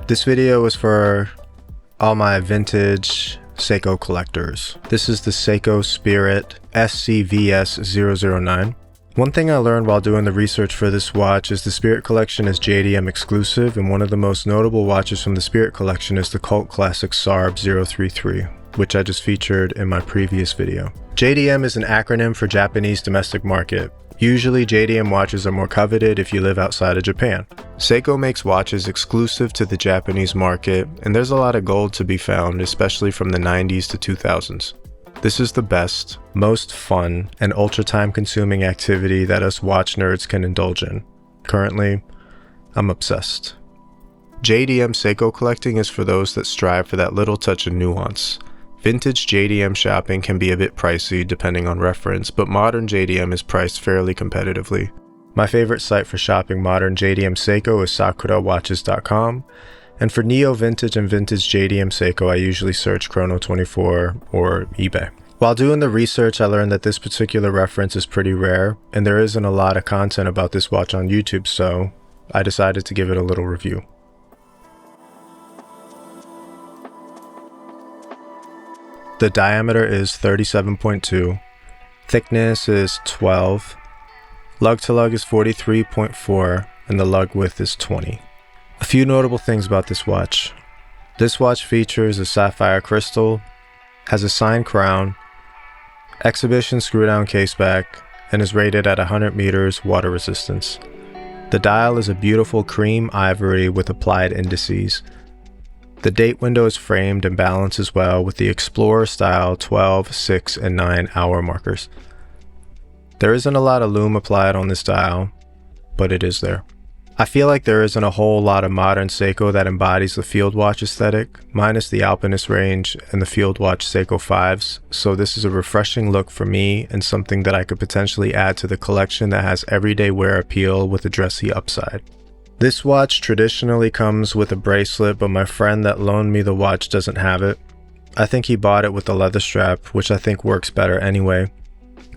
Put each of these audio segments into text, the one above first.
This video is for all my vintage Seiko collectors. This is the Seiko Spirit SCVS009. One thing I learned while doing the research for this watch is the Spirit collection is JDM exclusive, and one of the most notable watches from the Spirit collection is the cult classic SCVS003, which I just featured in my previous video. JDM is an acronym for Japanese domestic market. Usually JDM watches are more coveted if you live outside of Japan. Seiko makes watches exclusive to the Japanese market, and there's a lot of gold to be found, especially from the 90s to 2000s. This is the best, most fun, and ultra time consuming activity that us watch nerds can indulge in. Currently, I'm obsessed. JDM Seiko collecting is for those that strive for that little touch of nuance. Vintage JDM shopping can be a bit pricey depending on reference, but modern JDM is priced fairly competitively. My favorite site for shopping modern JDM Seiko is sakurawatches.com, and for neo vintage and vintage JDM Seiko I usually search Chrono24 or eBay. While doing the research I learned that this particular reference is pretty rare, and there isn't a lot of content about this watch on YouTube, so I decided to give it a little review. The diameter is 37.2, thickness is 12, lug to lug is 43.4, and the lug width is 20. A few notable things about this watch. This watch features a sapphire crystal, has a signed crown, exhibition screw-down caseback, and is rated at 100 meters water resistance. The dial is a beautiful cream ivory with applied indices. The date window is framed and balances well with the Explorer style 12, 6, and 9 hour markers. There isn't a lot of lume applied on this dial, but it is there. I feel like there isn't a whole lot of modern Seiko that embodies the field watch aesthetic, minus the Alpinist range and the field watch Seiko 5s, so this is a refreshing look for me and something that I could potentially add to the collection that has everyday wear appeal with a dressy upside. This watch traditionally comes with a bracelet, but my friend that loaned me the watch doesn't have it. I think he bought it with the leather strap, which I think works better anyway.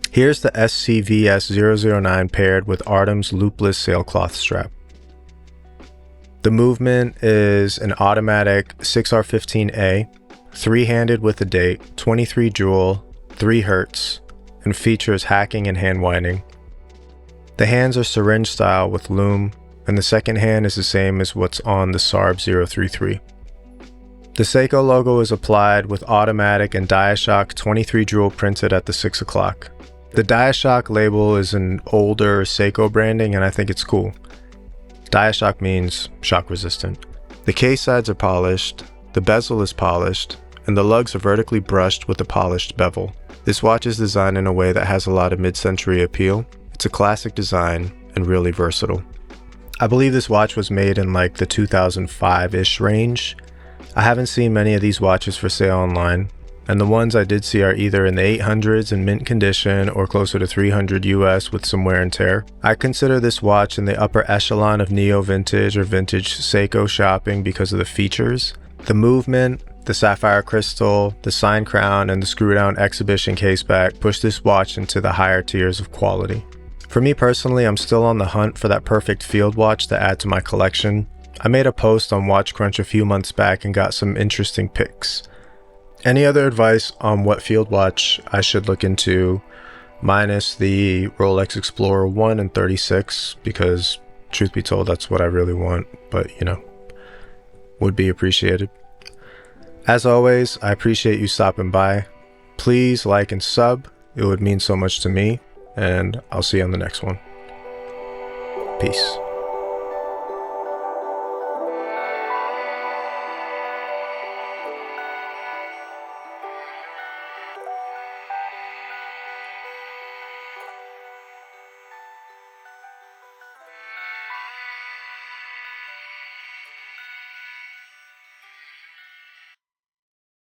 Here's the SCVS009 paired with Artem's loopless sailcloth strap. The movement is an automatic 6R15A, 3-handed with a date, 23 jewel, 3 Hz, and features hacking and hand winding. The hands are syringe style with lume, and the second hand is the same as what's on the SCVS033. The Seiko logo is applied with automatic and Diashock 23 jewel printed at the 6 o'clock. The Diashock label is an older Seiko branding, and I think it's cool. Diashock means shock resistant. The case sides are polished, the bezel is polished, and the lugs are vertically brushed with a polished bevel. This watch is designed in a way that has a lot of mid-century appeal. It's a classic design and really versatile. I believe this watch was made in like the 2005-ish range. I haven't seen many of these watches for sale online, and the ones I did see are either in the 800s in mint condition or closer to 300 US with some wear and tear. I consider this watch in the upper echelon of neo vintage or vintage Seiko shopping because of the features. The movement, the sapphire crystal, the signed crown, and the screw-down exhibition caseback push this watch into the higher tiers of quality. For me personally, I'm still on the hunt for that perfect field watch to add to my collection. I made a post on Watch Crunch a few months back and got some interesting picks. Any other advice on what field watch I should look into, minus the Rolex Explorer 1 and 36, because truth be told, that's what I really want, but you know, would be appreciated. As always, I appreciate you stopping by. Please like and sub, it would mean so much to me. And I'll see you on the next one. Peace.